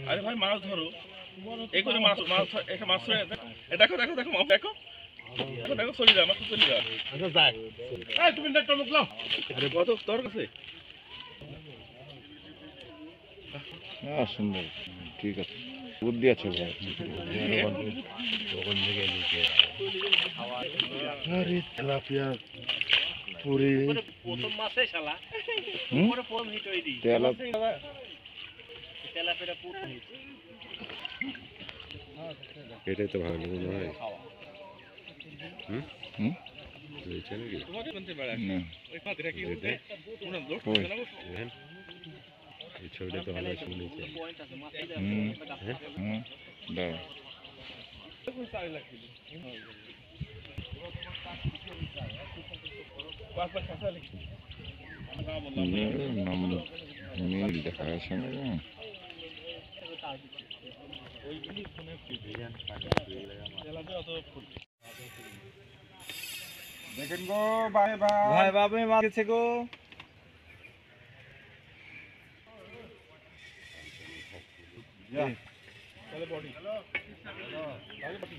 আরে ভাই মাছ ধরো এই করে মাছ মাছ একটা মাছ দেখো দেখো দেখো দেখো দেখো চলে যা মাছ চলে যা আচ্ছা যাক এই তুমি নেটটা মুকলাও আরে কত তোর কাছে সুন্দর ঠিক আছে বুদ্ধি আছে ভাই ওখান থেকে নিচে আরে তেলাপিয়া পুরি প্রথম মাসে শালা পরে প্রথম হিট হই দি তেলাপিয়া প্রথম হিট এটাই তো ভালো লাগে ভাই হুম হুম তোমাকে বলতে পারে ওই পাতে রাখি ওনা লোড ওই না এই ছবিটা তো ভালো শুনেছে পয়েন্ট আছে মাথায় হুম দাও কোন সাইজ লাগছিল পাঁচ পাঁচ টাকা লিখি নাম মিল দেখা আছে না ওইগুলি ফোনে দেখেন গো ভাই ভাই ভাই বাবা মাছ গেছে গো তাহলে বডি হ্যালো তাহলে বডি